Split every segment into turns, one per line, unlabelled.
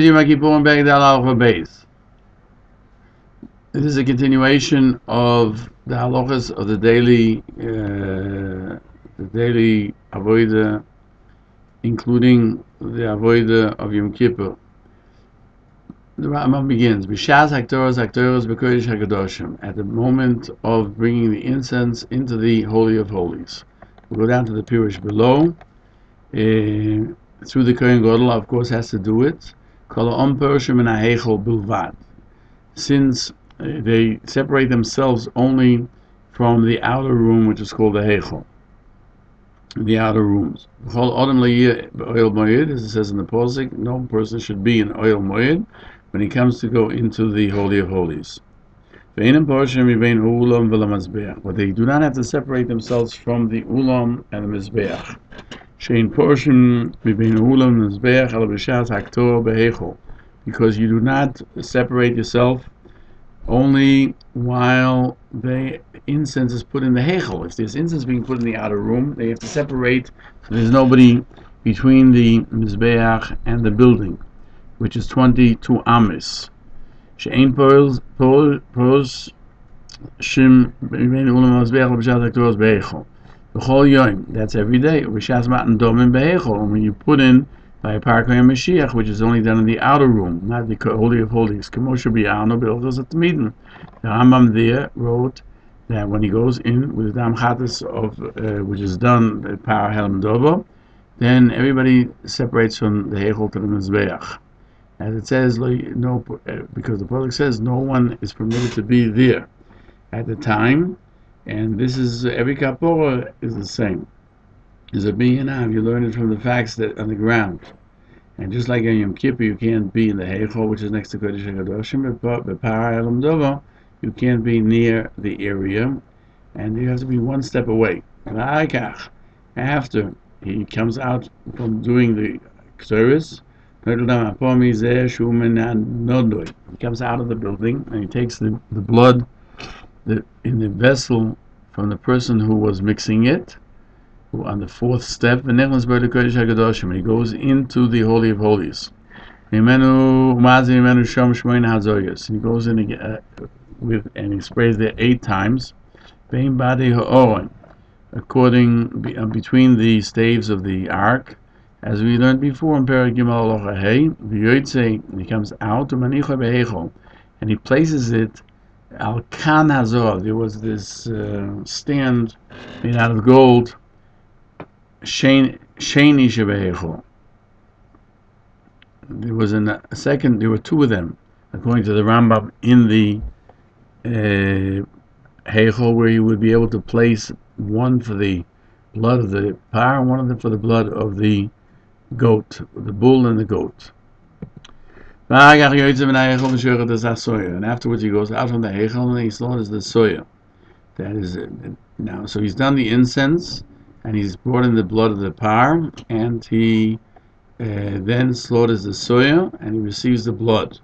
Yom HaKippurim Beged Halacha Beis. This is a continuation of the halachas of the daily avodah, including the avodah of Yom Kippur. The Rambam begins, B'shas haktoros b'kodesh hakadoshim, at the moment of bringing the incense into the Holy of Holies. We'll go down to the Peirush below. Through the Kohen Gadol, of course, has to do it. Since they separate themselves only from the outer room, which is called the Heichel, the outer rooms. As it says in the Posik, no person should be in oil moed when he comes to go into the Holy of Holies. But they do not have to separate themselves from the ulam and the mizbeach. Because you do not separate yourself only while the incense is put in the heichel. If there's incense being put in the outer room, they have to separate, so there's nobody between the mizbeach and the building, which is 22 amis. That's every day. When you put in by a Parkei Mashiach, which is only done in the outer room, not the Holy of Holies. The Rambam there wrote that when he goes in with the Dam Chatas of which is done at Par Helm Dovo, then everybody separates from the Heichel to the Mizbeach. As it says, because the Pasuk says no one is permitted to be there at the time, and this is every kapora is the same. Is a b'yinav. You learn it from the facts that on the ground, and just like in Yom Kippur, you can't be in the Heichel, which is next to Kodesh HaKadoshim, but Par Elam Dovo, you can't be near the area, and you have to be one step away. After he comes out from doing the service, he comes out of the building and he takes the blood in the vessel from the person who was mixing it, on the fourth step, and he goes into the Holy of Holies. He goes in again, and he sprays there 8 times, between the staves of the ark, as we learned before in Perek Gimel Halacha Hey. He comes out and he places it al kan hazor. There was this stand made out of gold. Sheni shebehechol. There was a second. There were 2 of them, according to the Rambam, in the heichel, where you would be able to place one for the blood of the par, and one of them for the blood of the goat, the bull and the goat. And afterwards he goes out from the heichel and he slaughters the soya. That is it. Now, so he's done the incense, and he's brought in the blood of the par, and he then slaughters the soya, and he receives the blood.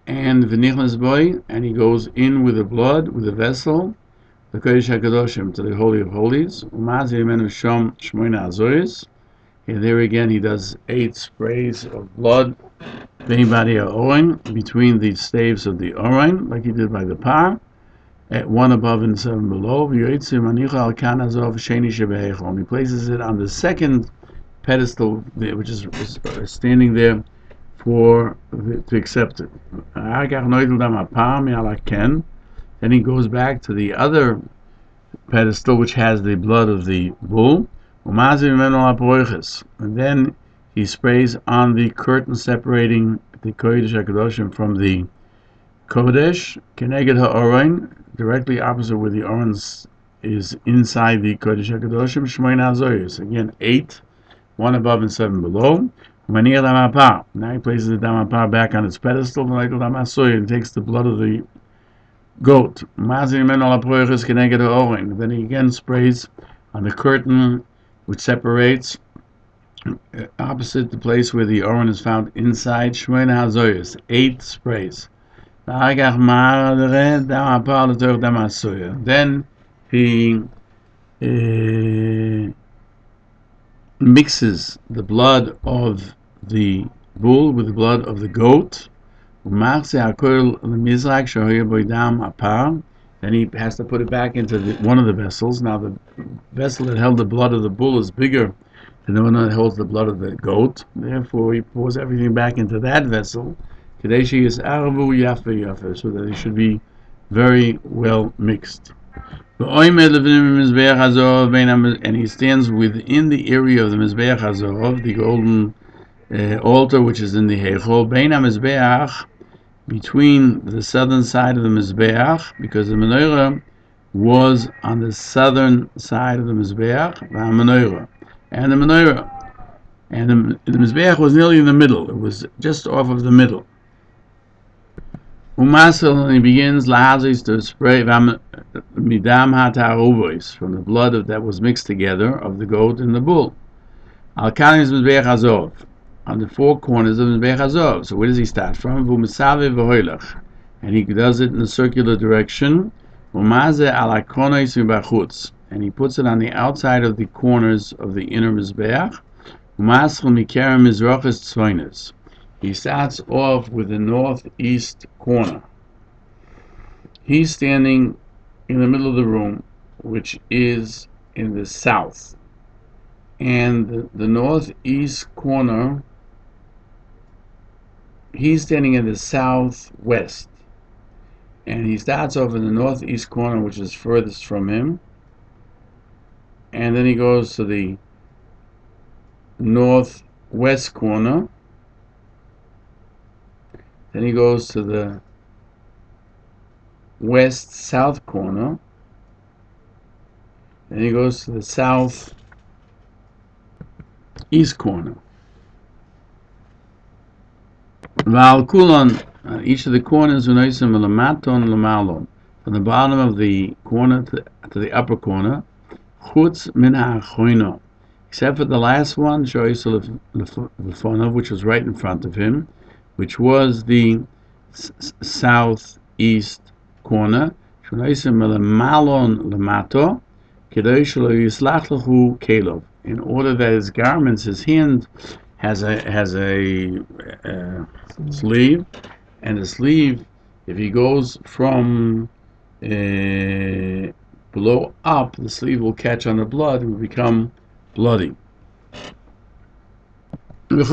And v'nichnas boy, and he goes in with the blood, with the vessel, the Kodesh HaKadoshim, to the Holy of Holies. And there again he does 8 sprays of blood, between the staves of the Orain, like he did by the par, at 1 above and 7 below. And he places it on the second pedestal, which is standing there to accept it. Then he goes back to the other pedestal, which has the blood of the bull, and then he sprays on the curtain separating the Kodesh HaKadoshim from the Kodesh, Keneged HaOrain, directly opposite where the Oran is inside the Kodesh HaKadoshim, Shmoina Hazoyos. Again, 8, 1 above and 7 below. Now he places the Damapar back on its pedestal, and takes the blood of the goat. Then he again sprays on the curtain which separates opposite the place where the Oran is found inside, Shmoina Hazoyos. 8 sprays. Then he mixes the blood of the bull with the blood of the goat. Then he has to put it back into one of the vessels. Now the vessel that held the blood of the bull is bigger than the one that holds the blood of the goat. Therefore, he pours everything back into that vessel, so that it should be very well mixed. And he stands within the area of the Mizbeach HaZov, the golden altar which is in the Heichol, Bein HaMizbeach, between the southern side of the Mizbeach, because the menorah was on the southern side of the Mizbeach, and the Mizbeach was nearly in the middle. It was just off of the middle. Umasel, and he begins lahazis to spray midam hataruvois, from the blood that was mixed together of the goat and the bull. Al kanis Mizbeach HaZov, on the four corners of the Mizbeach HaZov. So where does he start from? V'umisavev v'hoilach, and he does it in a circular direction. Umaze ala konos v'bachutz, and he puts it on the outside of the corners of the inner Mizbeach. Umasel mikerem mizrachas tzvoines. He starts off with the northeast corner. He's standing in the middle of the room, which is in the south. And the northeast corner, he's standing in the southwest. And he starts off in the northeast corner, which is furthest from him. And then he goes to the northwest corner. Then he goes to the west-south corner. Then he goes to the south-east corner. Val kulon, each of the corners, from the bottom of the corner to the upper corner, chutz min ha'achoino, except for the last one, which was right in front of him, which was the southeast corner, in order that his garments, his hand has a sleeve, and the sleeve, if he goes from below up, the sleeve will catch on the blood and will become bloody. And he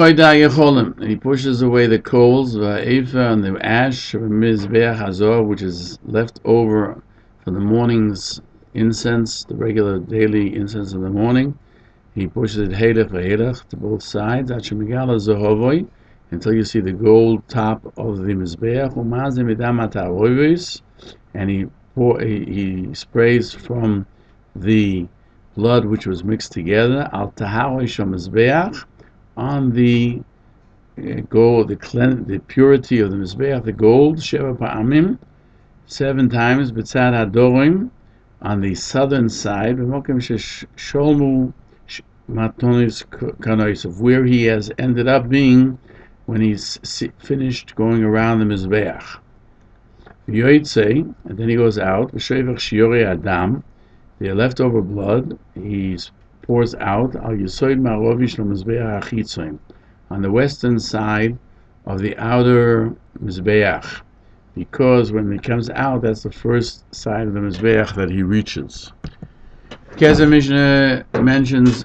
pushes away the coals, and the ash of Mizbeach HaZor, which is left over from the morning's incense, the regular daily incense in the morning. He pushes it to both sides, until you see the gold top of the Mizbeach. And he sprays from the blood which was mixed together, al taharosh Mizbeach, on the gold, the purity of the Mizbeach, the gold, Sheva Pa'amim, 7 times, B'tzad HaDorim, on the southern side, B'mokim Sholmu Matonis Kanois, of where he has ended up being when he's finished going around the Mizbeach. Yoitze, and then he goes out, V'shevach shiur Adam, the leftover blood, he pours out al Yisoid Ma'rovish Mizbeach HaChitzoim, on the western side of the outer Mizbeach, because when he comes out, that's the first side of the Mizbeach that he reaches. Keser Mishnah mentions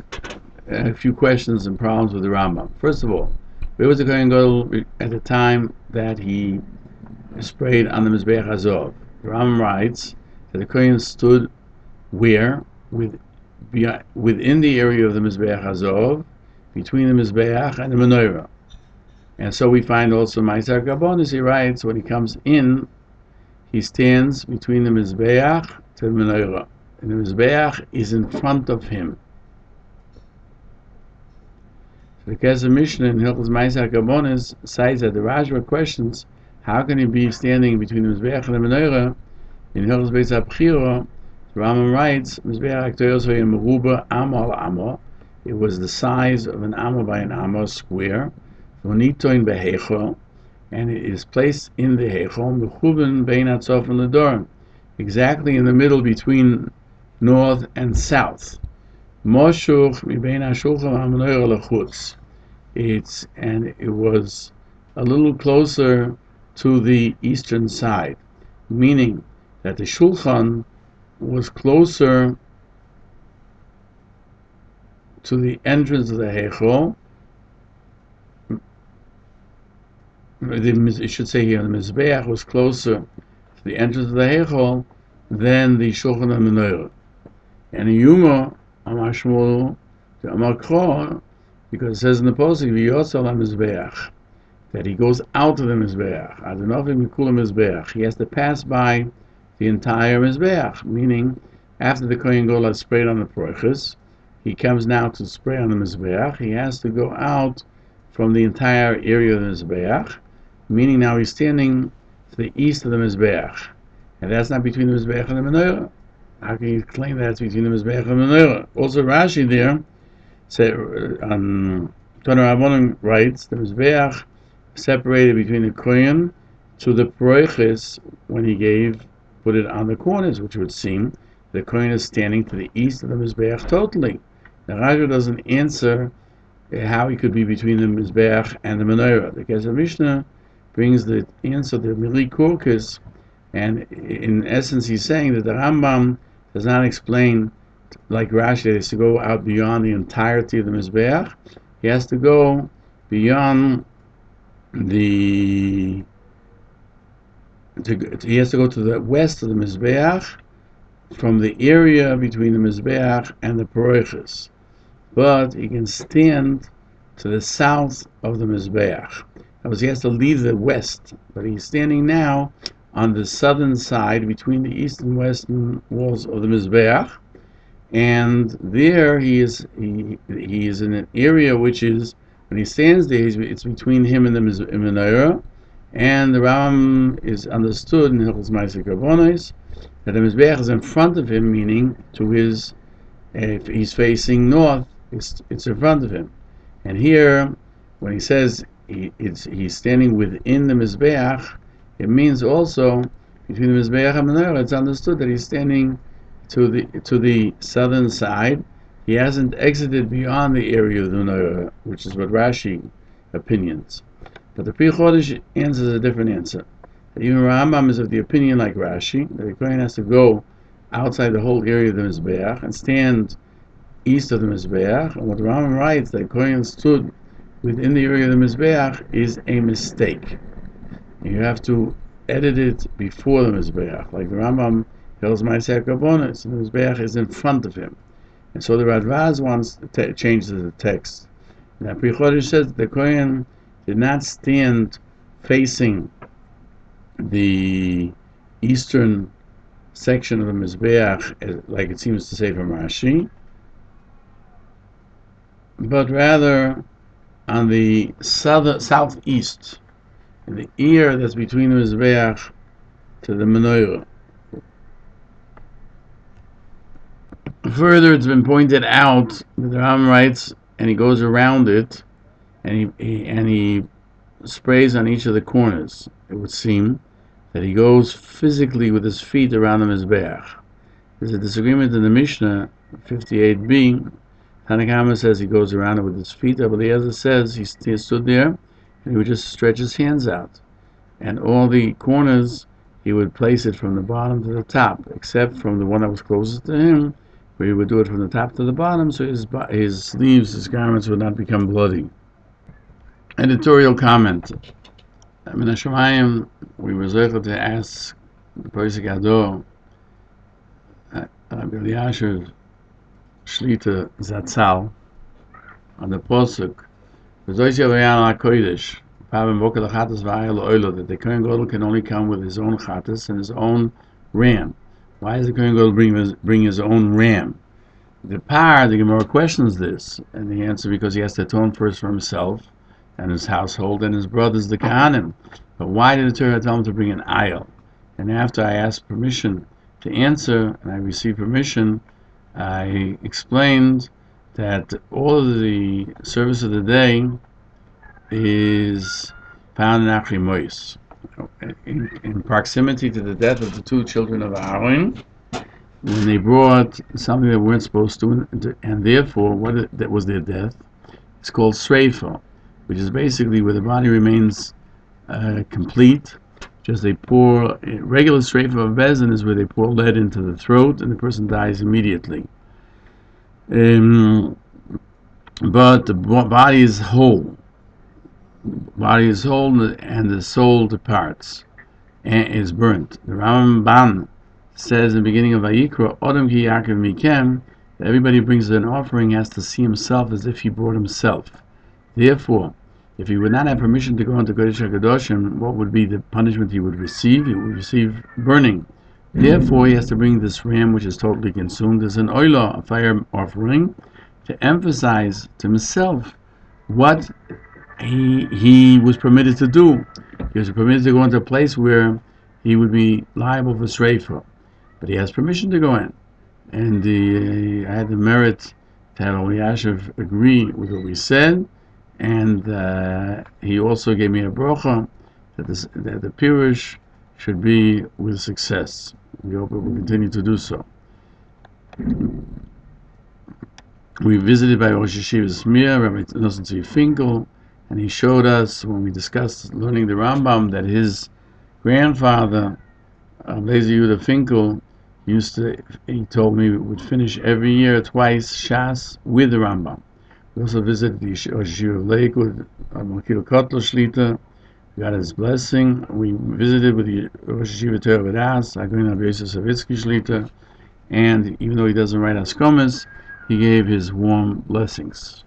a few questions and problems with the Rambam. First of all, where was the Kohen Gadol at the time that he sprayed on the Mizbeach HaZov? The Rambam writes that the Kohen stood where? Within the area of the Mizbeach HaZov, between the Mizbeach and the menorah. And so we find also Ma'aser Gabonis, he writes, when he comes in, he stands between the Mizbeach to the menorah. And the Mizbeach is in front of him. So the Keser Mishnah in Hilchos Ma'aser Gabonis cites that the Rashba questions, how can he be standing between the Mizbeach and the menorah? In Hilchos Beis HaBchira, Rambam writes, it was the size of an amma by an amma square, and it is placed in the heichal, exactly in the middle between north and south. it was a little closer to the eastern side, meaning that the shulchan was closer to the entrance of the heichal. It should say here the mizbeach was closer to the entrance of the heichal than the shulchan and menorah. And in Yuma, Amar Shmuel, Amar Kro, because it says in the posting, V'yotzal HaMizbeach, that he goes out of the Mizbeach. Adonovim Mikul HaMizbeach. He has to pass by the entire Mizbeach, meaning after the Kohen Gadol has sprayed on the Peirush, he comes now to spray on the Mizbeach. He has to go out from the entire area of the Mizbeach, meaning now he's standing to the east of the Mizbeach. And that's not between the Mizbeach and the Menorah. How can you claim that it's between the Mizbeach and the Menorah? Also, Rashi there, Bostoner Rebbe writes, the Mizbeach separated between the Kohen to the Peirush when he put it on the corners, which would seem the Kohen is standing to the east of the Mizbeach totally. The Rashi doesn't answer how he could be between the Mizbeach and the Menorah. The Kesef Mishnah brings the answer, the Mili Korkus, and in essence he's saying that the Rambam does not explain, like Rashi, that he has to go out beyond the entirety of the Mizbeach. He has to go beyond he has to go to the west of the Mizbeach, from the area between the Mizbeach and the Peirush. But he can stand to the south of the Mizbeach. That he has to leave the west, but he's standing now on the southern side between the east and western walls of the Mizbeach, and there he is in an area which is, when he stands there, it's between him and the Menorah, and the Rambam is understood in Hilchos Yom that the Mizbeach is in front of him, meaning to his, if he's facing north, it's in front of him. And here, when he says he's standing within the Mizbeach, it means also between the Mizbeach and Menorah, it's understood that he's standing to the southern side. He hasn't exited beyond the area of the Menorah, which is what Rashi opinions. But the Pri Chodesh answers a different answer. Even Rambam is of the opinion, like Rashi, that the Kohen has to go outside the whole area of the Mizbeach and stand east of the Mizbeach. And what the Rambam writes, that Kohen stood within the area of the Mizbeach, is a mistake. You have to edit it before the Mizbeach, like the Rambam tells Ma'aseh Kabonis, and the Mizbeach is in front of him. And so the Radvaz wants to change the text. Now, Pri Chodesh says that the Kohen did not stand facing the eastern section of the Mizbeach, like it seems to say from Rashi, but rather on the southeast, in the ear that's between the Mizbeach to the Menorah. Further, it's been pointed out that the Rambam writes, and he goes around it, and he sprays on each of the corners. It would seem that he goes physically with his feet around the Mizbeach. There's a disagreement in the Mishnah 58b. Tanakama says he goes around it with his feet. But the other says he stood there and he would just stretch his hands out, and all the corners he would place it from the bottom to the top, except from the one that was closest to him, where he would do it from the top to the bottom, so his sleeves, his garments would not become bloody. Editorial comment. In Hashemayim, we were able to ask the Peirush HaGadol, Rabbi Eliashiv Shlita Zatzal, on the Posuk, that the Kohen Gadol can only come with his own chattas and his own ram. Why does the Kohen Gadol bring his own ram? The Gemara questions this, and the answer, because he has to atone first for himself and his household and his brothers, the Kohanim. But why did the Torah tell him to bring an ayil? And after I asked permission to answer, and I received permission, I explained that all of the service of the day is found in Achri Mois, in proximity to the death of the two children of Aaron, when they brought something they weren't supposed to, and therefore that was their death. It's called Sreifa. which is basically where the body remains complete. Just they pour regular strafe of bezin is where they pour lead into the throat and the person dies immediately. But the body is whole. Body is whole and the soul departs and is burnt. The Rambam says in the beginning of Vayikra, Odom ki Yaakov mikem, that everybody who brings an offering has to see himself as if he brought himself. Therefore, if he would not have permission to go into Kodesh HaKadoshim, what would be the punishment he would receive? He would receive burning. Therefore, he has to bring this ram which is totally consumed as an oila, a fire offering, to emphasize to himself what he was permitted to do. He was permitted to go into a place where he would be liable for shreifa, but he has permission to go in. And I had the merit to have Yashiv agree with what we said, and he also gave me a bracha that the Peirush should be with success. We hope it will continue to do so. We visited by Rosh Yeshiva's Mir, Rabbi Nosson Tzvi Finkel, and he showed us, when we discussed learning the Rambam, that his grandfather, Lezer Yehuda Finkel, he told me, would finish every year twice Shas with the Rambam. We also visited the Shiur of Lakewood, Makil Kotler Shlita. We got his blessing. We visited with the Rosh Yeshiva Torah V'das, Agoin Rabbi Yosef Savitsky Shlita, and even though he doesn't write Haskomas, he gave his warm blessings.